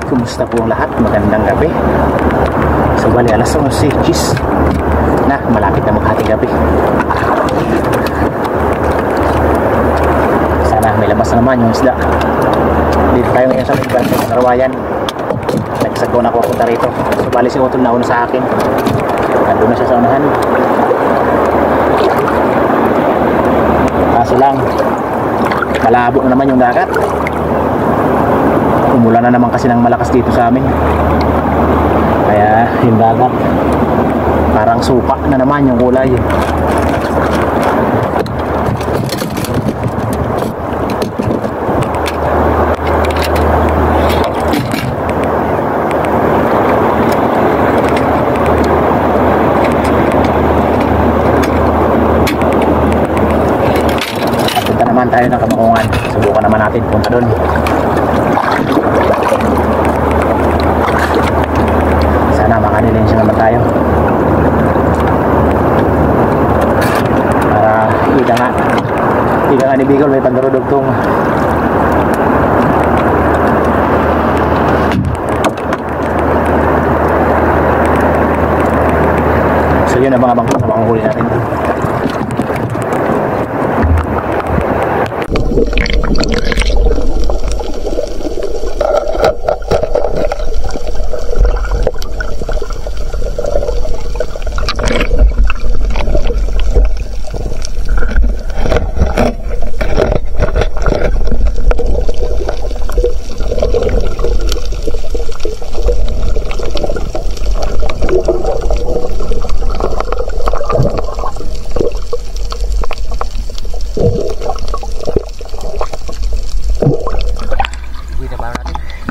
Kumusta po ang lahat? Magandang gabi. So bali alas 11 na, malapit na maghating gabi. Sana may labas na naman yung isda. Dito tayo ngayon sa Narawayan. Nagsagaw na ako punta rito. So bali si Otol na una sa akin. Nandun na siya sa unahan. Kaso lang, malabo na naman yung dagat. Umulan na naman kasi ng malakas dito sa amin. Kaya yung dagat parang supa na naman yung kulay. Punta naman tayo ng Kamakungan. Subukan naman natin punta doon. Sana makanilensya naman tayo para ika nga ni Bicol may pagdarudugtong. So yun ang mga bangko na manghuli natin.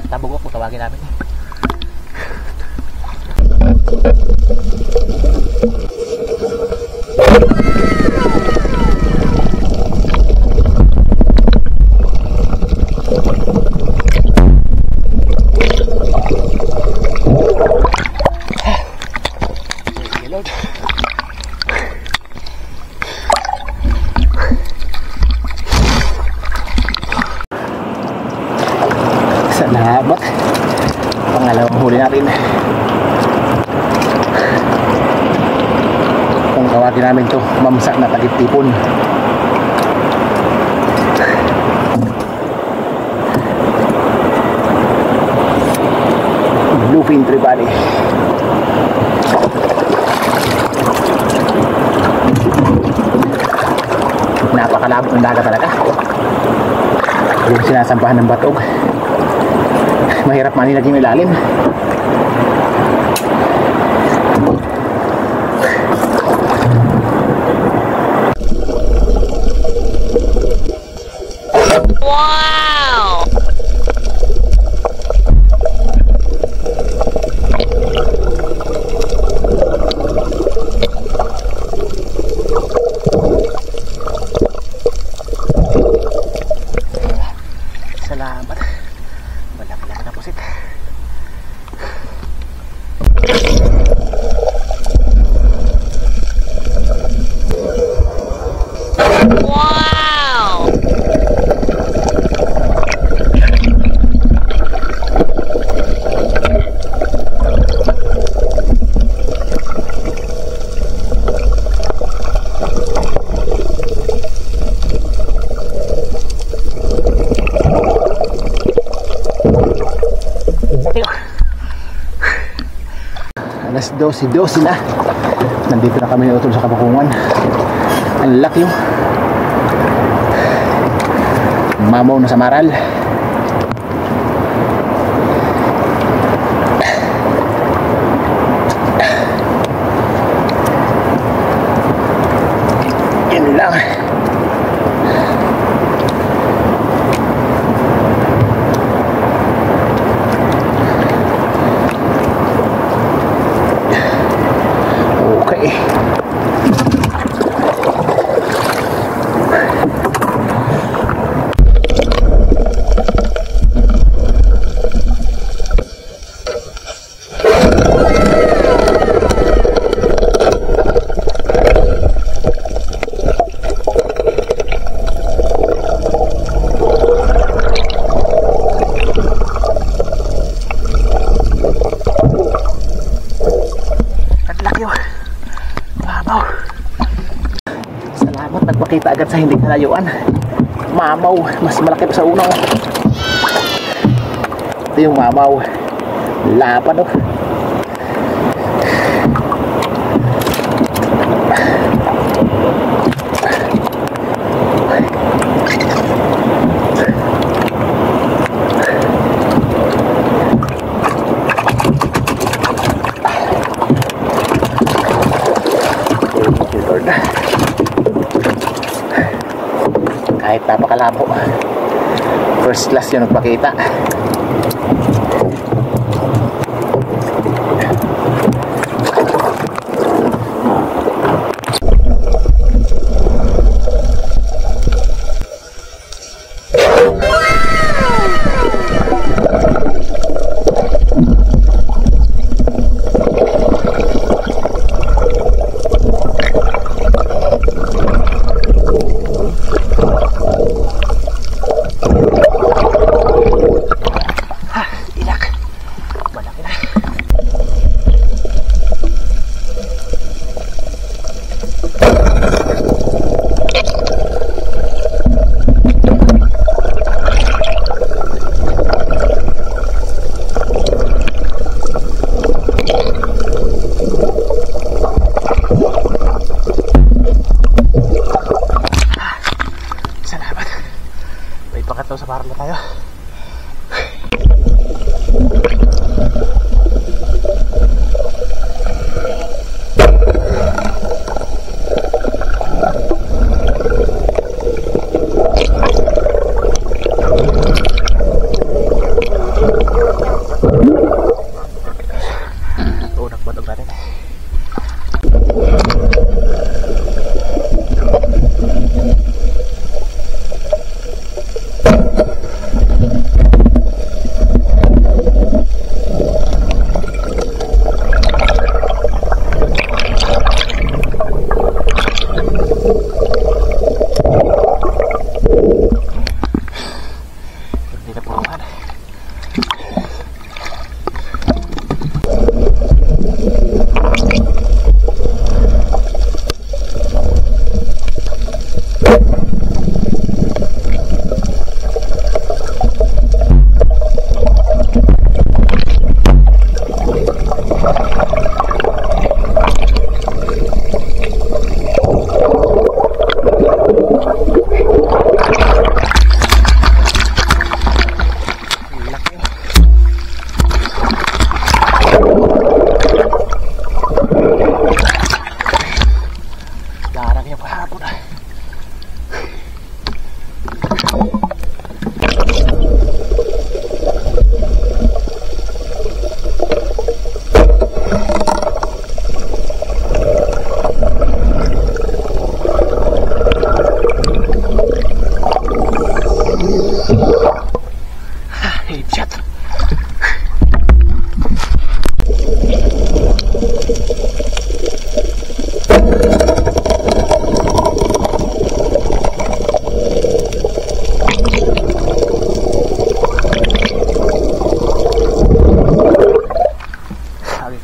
Tabugok mo tawagin namin. Salamat. Pangalawang huli natin. Kung tawagin namin to, mamsak na tagip-tipon. Bluefin tribali. Napakalabo ng dagat talaga. Yung sinasampahan ng batog, mahirap manilag yung ilalim. Wow! Salamat. Malaki-laki na pusit. Wow! Alas 12 na. Nandito na kami ni Otol sa Kamakungan. Ang laki yung mamaw na sa maral. Yan lang. Okay. nakita agad sa hindi kalayuan. Mamaw, mas malaki pa sa una. Ito yung mamaw. Lapan oh. Kahit napakalabo, first class yun nagpakita. Sa parla tayo. Unak batog natin.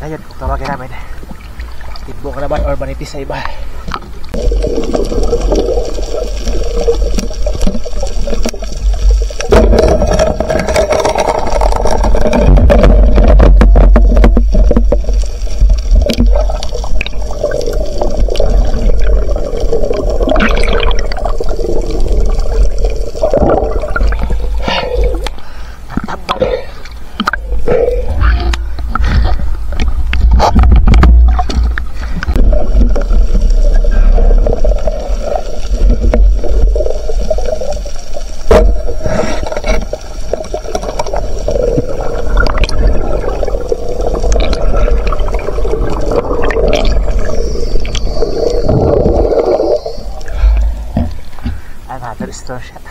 Ayun, kung tawagin namin Tibok naman or Manitis sa iba. Another store shot.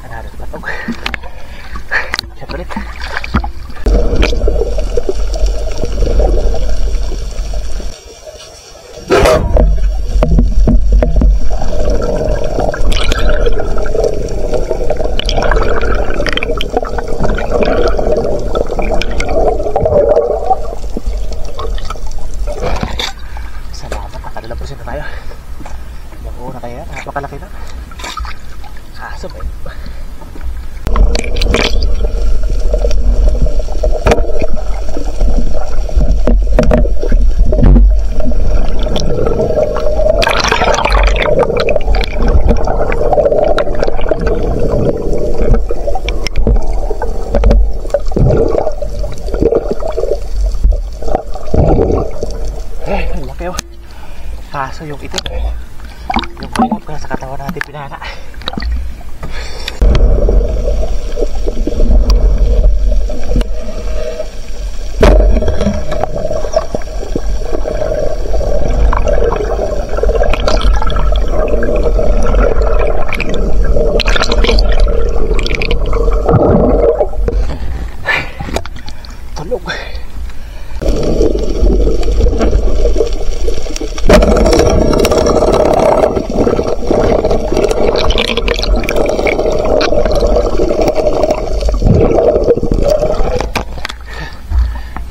Another patog. Shot ulit. Ang laki oh. Kaso yung ito, yung kulap ka sa katawan natin pinana. Tulog.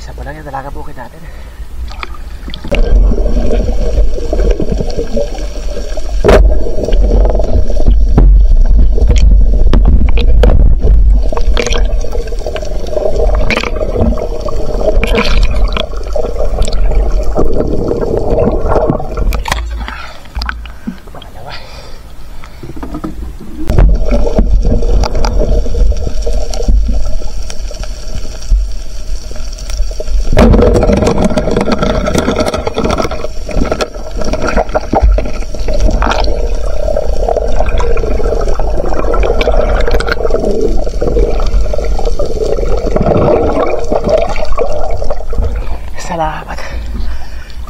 Isa pa lang yung dalaga bukid natin. Salamat.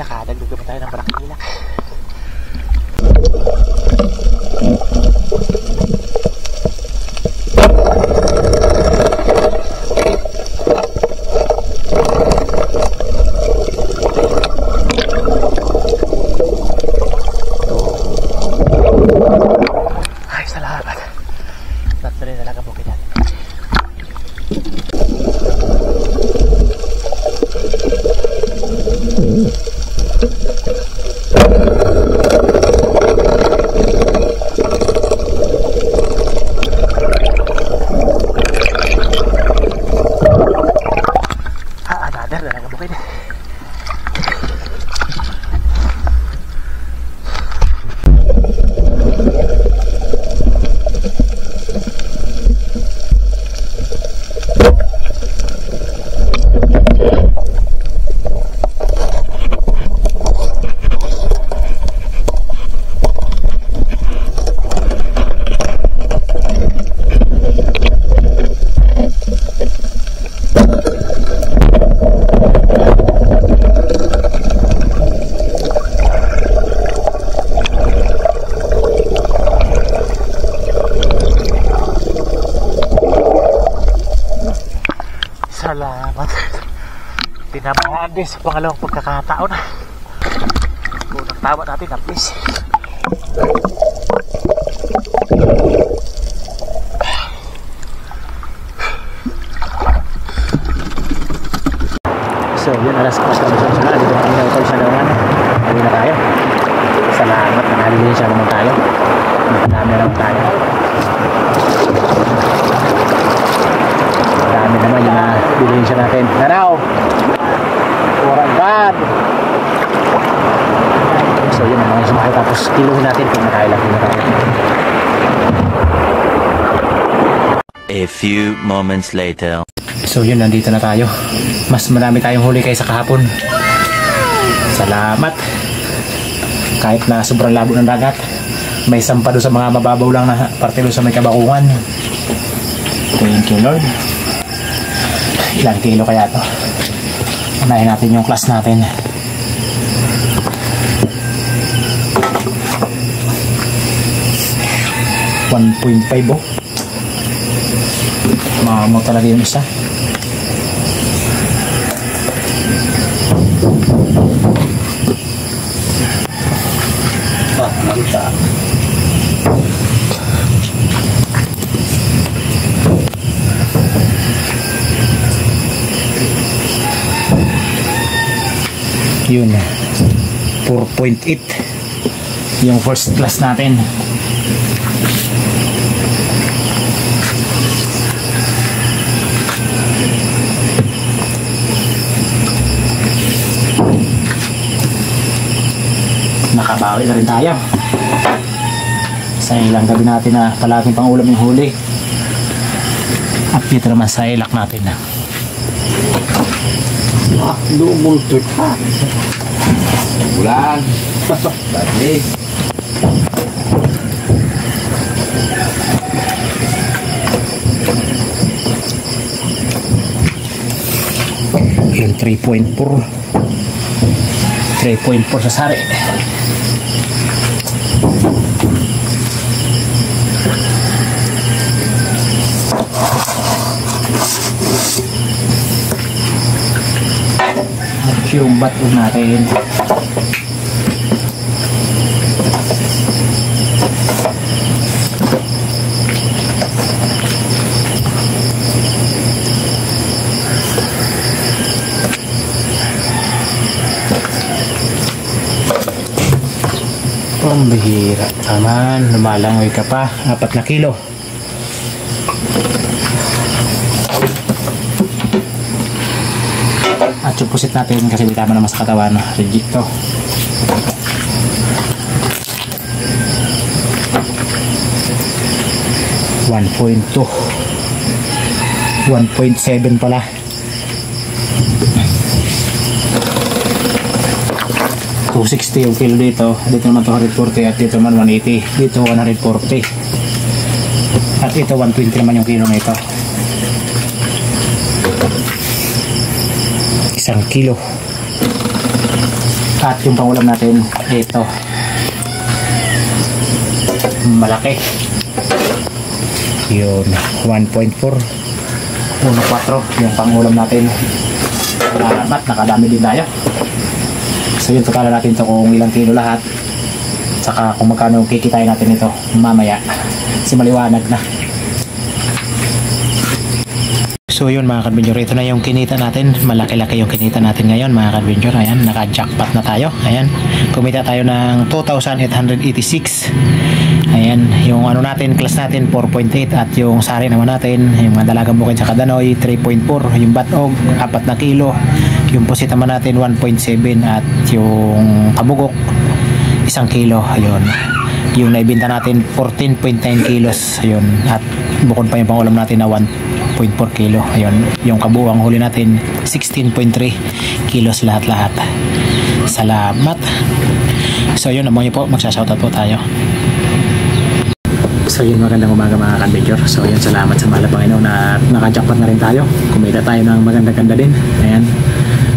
Nakadagdag naman tayo ng barakilak. Ay, salamat. Tatlo rin talaga bukid natin. Another talaga bukid. Salamat. Tinamaan din sa pangalawang pagkakataon. Unang tama natin na please. So yun, alas 4 na siya. Dito na kami na ito sa naman. Hali na tayo. Salamat. Nanali din siya naman tayo. Nakadami naman tayo. Dami naman yung bilhin siya natin. Nanaw! Oranggan! So yun ang mga sumakay. Tapos kiluhin natin kung nakailang na tayo. A few moments later. So yun, nandito na tayo. Mas marami tayong huli kaysa kahapon. Salamat. Kahit na sobrang labo ng dagat, may sampa doon sa mga mababaw lang na parte doon sa may kabakungan. Thank you Lord. Ilang kilo kaya to? Unahin natin yung class natin. $1.5 oh. Maamo talaga yung isa. Manta. Yun, 4.8 yung first class natin. Nakabawi na rin tayo sa ilang gabi natin na palaging pang ulam yung huli. At dito naman sa ilak natin na lumultot ha. Bulan. Balik. Yung 3.4 sa sari. At yung bato natin. Pambihira naman, lumalangoy ka pa, 4 na kilo. At yung pusit natin kasi may tama naman sa katawan, legit to. $1.2 1.7 pala. $260 yung kilo dito. Dito naman 240 at dito naman 180. Dito 140. At ito 120 naman yung kilo na ito. 1 kilo. At yung pangulam natin ito. Malaki. Yun 1.4 1.4 yung pangulam natin. At nakadami din tayo. So yun, totalan natin ito kung ilang kilo lahat, saka kung magkano kikitain natin ito mamaya, si maliwanag na. So yun mga kadventure, ito na yung kinita natin. Malaki-laki yung kinita natin ngayon mga kadventure. Ayan, naka-jackpot na tayo. Ayan, kumita tayo ng 2,886. Ayan, yung ano natin, class natin 4.8 at yung sari naman natin, yung mga dalagang bukid sa Kadanoy 3.4, yung batog 4 na kilo, yung pusit naman natin 1.7 at yung kabugok 1 kilo. Ayun, yung naibenta natin 14.9 kilos. Ayun, at bukod pa yung pangulam natin na 1.4 kilo. Ayun, yung kabuuang huli natin 16.3 kilos lahat-lahat. Salamat. So yun, naman yun po, magsashoutout po tayo. So yun, magandang umaga mga kadventure. So yun, salamat sa mahal na Panginoon na naka-jackpot na rin tayo. Kumita tayo ng maganda-ganda din. Ayan.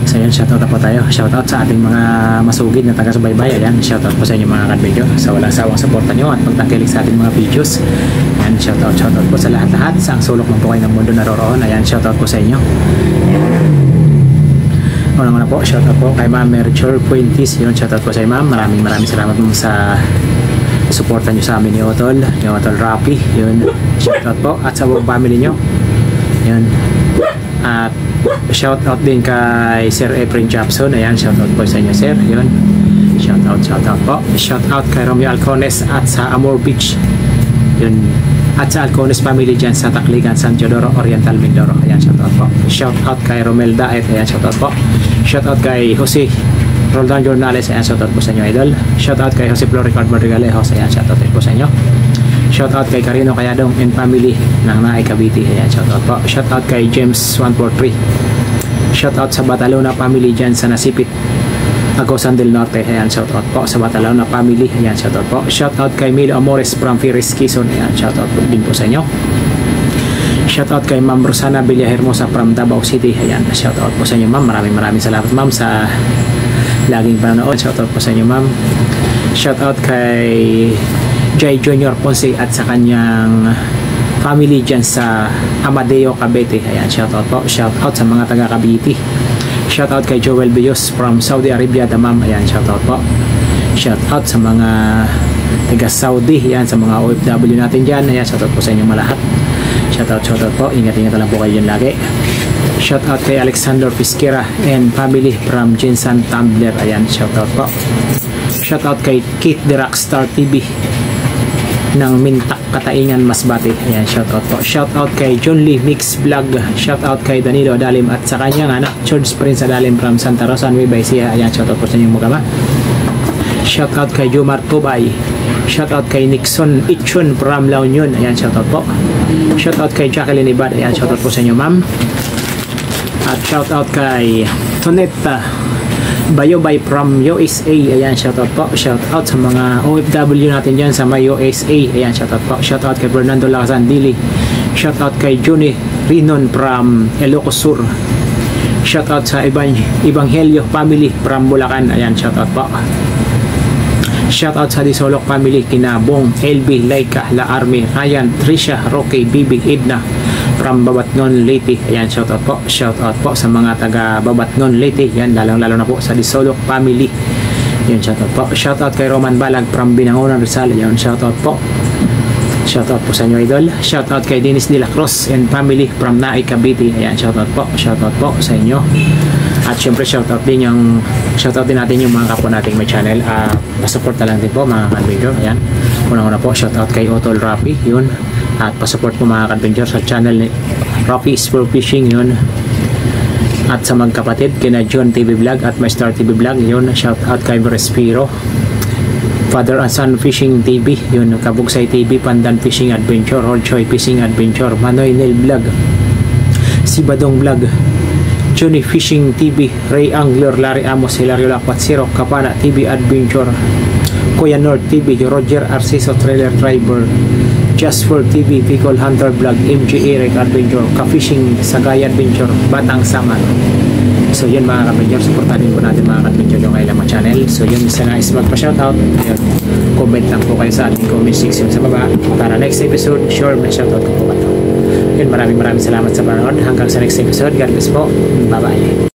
So yun, shoutout na po tayo. Shoutout sa ating mga masugid na taga-subaybay. Ayan, shoutout po sa inyo mga kadventure. Sa walang sawang suporta nyo at pagtangkilik sa ating mga videos. Ayan, shoutout po sa lahat-lahat. Sa ang sulok man po kayo ng mundo naroroon. Ayan, shoutout po sa inyo. Una-una po, shoutout po kay Ma'am Merchor Puentes. Yun, shoutout po sa inyo ma'am. Maraming salamat mo sa suporta nyo sa amin ni Otol Rapi. Yun, shoutout po at sa buong family nyo. Yun, at shoutout din kay Sir Efren Japson. Ayan, shoutout po sa inyo sir. Yun, shoutout po. Shoutout kay Romeo Alcones at sa Amor Beach. Yun, at sa Alcones family dyan sa Tacligan, San Teodoro, Oriental, Mindoro. Ayan, shoutout po. Shoutout kay Romelda at ayan, shoutout po. Shoutout kay Jose Roldan Jornales. Ayan, shoutout po sa inyo idol. Shoutout kay Jose Floricard Madrigalejos. Ayan, shoutout po sa inyo. Shoutout kay Carino Cayadong and family ng Naay Cavite. Ayan, shoutout po. Shoutout kay James 143. Shoutout sa Batalona family dyan sa Nasipit, Agosan del Norte. Ayan, shoutout po sa Batalona family. Ayan, shoutout po. Shoutout kay Milo Amores from Firis, Quezon. Ayan, shoutout po din po sa inyo. Shoutout kay Ma'am Rosana Villahermosa from Davao City. Ayan, shoutout po sa inyo ma'am. Maraming salamat ma'am sa laging panonood. Shoutout po sa inyo ma'am. Shoutout kay Jay Junior Ponce at sa kanyang family dyan sa Amadeo, Cavite. Ayan, shoutout po. Shoutout sa mga taga Cavite. Shoutout kay Joel Bios from Saudi Arabia, Damam. Ayan, shoutout po. Shoutout sa mga taga Saudi. Ayan, sa mga OFW natin dyan. Ayan, shoutout po sa inyo malahat. Shoutout po. Ingat lang po kayo dyan lagi. Shoutout kay Alexander Fisquera and family from Jinsan, Tumblr. Ayan, shoutout po. Shoutout kay Kate the Rockstar TV ng Mintak, Kataingan, Masbate. Ayan, shoutout po. Shoutout kay John Lee Mix Vlog. Shoutout kay Danilo Adalim at sa kanyang anak George Prince Adalim from Santa Rosa, Nueva Ecija. Ayan, shoutout po sa inyong magama. Shoutout kay Jomar Tubay. Shoutout kay Nixon Ichun from La Union. Ayan, shoutout po. Shoutout kay Jacqueline Ibad. Ayan, shoutout po sa inyo ma'am. At shoutout kay Tonetta Bayobay from USA. Ayan, shoutout po. Shoutout sa mga OFW natin dyan sa may USA. Ayan, shoutout po. Shoutout kay Fernando Lacasandili. Shoutout kay Johnny Rinon from Ilocos Sur. Shoutout sa Ebanghelyo family from Bulacan. Ayan, shoutout po. Shoutout sa Disolok family, Kinabong, LB, Laika, La Army, Ryan, Trisha, Rocky, Bibi, Edna from Babatnon, Leyte. Ayan, shoutout po. Shoutout po sa mga taga Babatnon, Leyte. Yan, lalo na po sa Disolok family. Yan, shoutout po. Shoutout kay Roman Balag from Binangonan, Rizal. Yan, shoutout po. Shoutout po sa inyo, idol. Shoutout kay Dennis De La Cruz and family from Naay, Cavite. Ayan, shoutout po. Shoutout po sa inyo. At syempre shoutout din natin yung mga kapwa nating may channel. Pasupport na lang din po mga ka-adventure. Ayan. Una-una po shoutout kay Otol Rapi, yun. At pasupport po mga ka-adventure sa channel ni Rapi Sport Fishing, yun. At sa magkapatid kina John TV Vlog at Master TV Vlog, yun. Shoutout kay Respiro, Father and Son Fishing TV, yun. Kabugsay TV, Pandan Fishing Adventure, Holchoy Fishing Adventure, Manoy Nel Vlog, si Badong Vlog, Johnny Fishing TV, Ray Angler, Larry Amos, Hilario Lapatsiro, Kapana TV Adventure, Kuya North TV, Roger Arciso Trailer Driver, Just for TV, Picol Hunter Vlog, MG Eric Adventure, Ka-Fishing Sagay Adventure, Batang Samar. So yun mga ka-adventure, supportanin po natin mga ka-adventure yung kailang mga channel. So yun, isa na is magpa-shoutout. Comment lang po kayo sa ating comment section sa baba para next episode, sure may shoutout ko po kayo. Yun, maraming salamat sa panonood. Hanggang sa next episode. God bless po. Bye-bye.